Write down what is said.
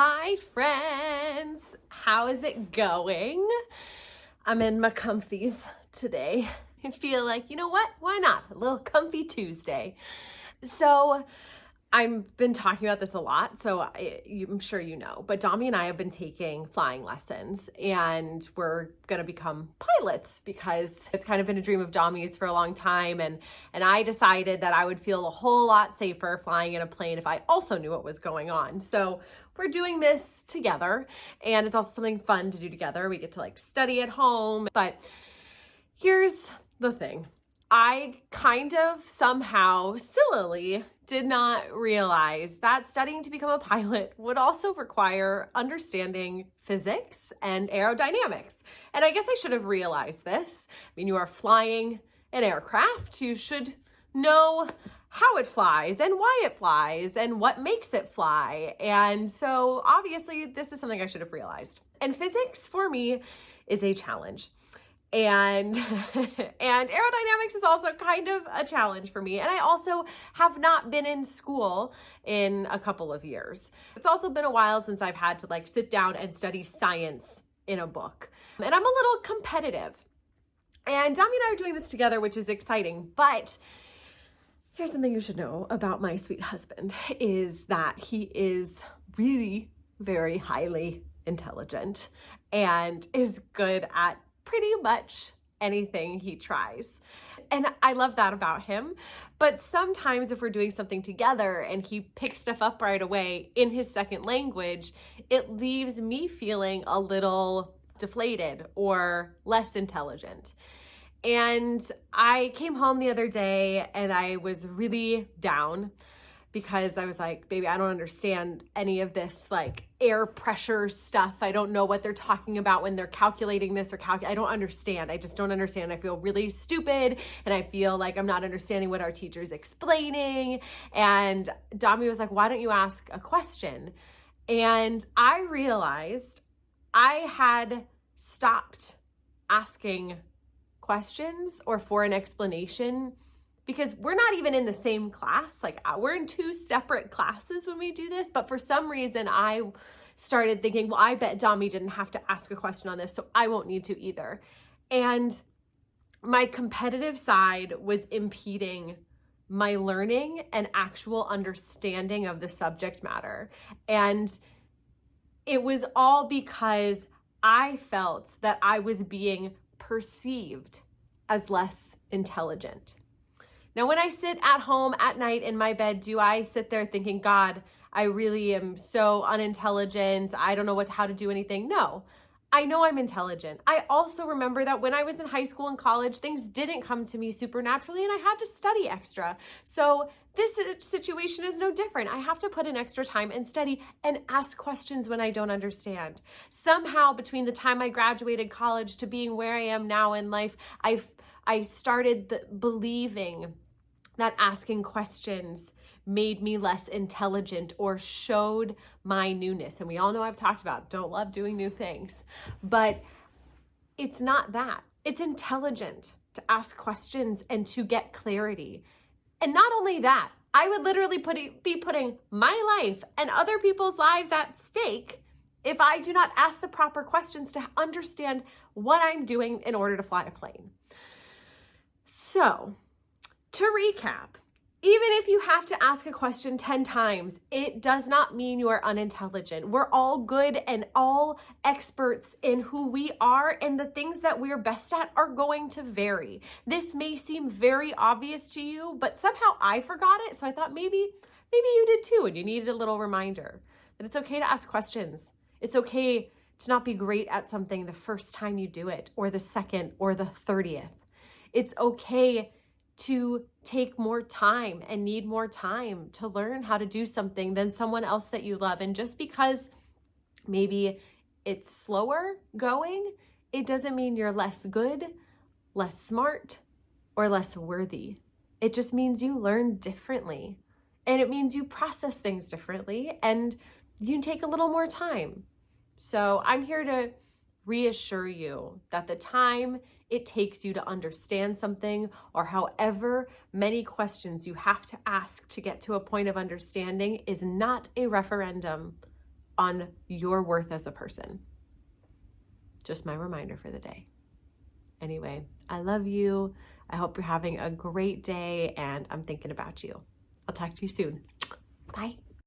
Hi friends, how is it going? I'm in my comfies today. I feel like, you know what? Why not? A little comfy Tuesday. So I've been talking about this a lot, so I'm sure you know, but Dami and I have been taking flying lessons and we're going to become pilots because it's kind of been a dream of Dami's for a long time. And I decided that I would feel a whole lot safer flying in a plane if I also knew what was going on. So we're doing this together and it's also something fun to do together. We get to study at home, but here's the thing. I kind of somehow sillily did not realize that studying to become a pilot would also require understanding physics and aerodynamics. And I guess I should have realized this. I mean, you are flying an aircraft. You should know how it flies and why it flies and what makes it fly. And so obviously this is something I should have realized. And physics for me is a challenge. And aerodynamics is also kind of a challenge for me. And I also have not been in school in a couple of years. It's also been a while since I've had to sit down and study science in a book. And I'm a little competitive. And Dami and I are doing this together, which is exciting. But here's something you should know about my sweet husband is that he is really very highly intelligent and is good at pretty much anything he tries. And I love that about him. But sometimes if we're doing something together and he picks stuff up right away in his second language, it leaves me feeling a little deflated or less intelligent. And I came home the other day and I was really down because I was like, baby, I don't understand any of this air pressure stuff. I don't know what they're talking about when they're calculating this or I don't understand. I just don't understand. I feel really stupid and I feel like I'm not understanding what our teacher's explaining. And Dami was like, why don't you ask a question? And I realized I had stopped asking questions or for an explanation because we're not even in the same class. We're in two separate classes when we do this, but for some reason I started thinking, well, I bet Dami didn't have to ask a question on this, so I won't need to either. And my competitive side was impeding my learning and actual understanding of the subject matter. And it was all because I felt that I was being perceived as less intelligent. Now, when I sit at home at night in my bed, do I sit there thinking, God, I really am so unintelligent. I don't know how to do anything. No, I know I'm intelligent. I also remember that when I was in high school and college, things didn't come to me supernaturally and I had to study extra. So this situation is no different. I have to put in extra time and study and ask questions when I don't understand. Somehow between the time I graduated college to being where I am now in life, I started believing that asking questions made me less intelligent or showed my newness. And we all know I've talked about don't love doing new things, but it's not that. It's intelligent to ask questions and to get clarity. And not only that, I would literally be putting my life and other people's lives at stake if I do not ask the proper questions to understand what I'm doing in order to fly a plane. So, to recap, even if you have to ask a question 10 times, it does not mean you are unintelligent. We're all good and all experts in who we are, and the things that we're best at are going to vary. This may seem very obvious to you, but somehow I forgot it, so I thought maybe you did too, and you needed a little reminder that it's okay to ask questions. It's okay to not be great at something the first time you do it, or the second, or the 30th. It's okay to take more time and need more time to learn how to do something than someone else that you love. And just because maybe it's slower going, it doesn't mean you're less good, less smart, or less worthy. It just means you learn differently. And it means you process things differently and you take a little more time. So I'm here to reassure you that the time it takes you to understand something, or however many questions you have to ask to get to a point of understanding, is not a referendum on your worth as a person. Just my reminder for the day. Anyway, I love you. I hope you're having a great day, and I'm thinking about you. I'll talk to you soon. Bye.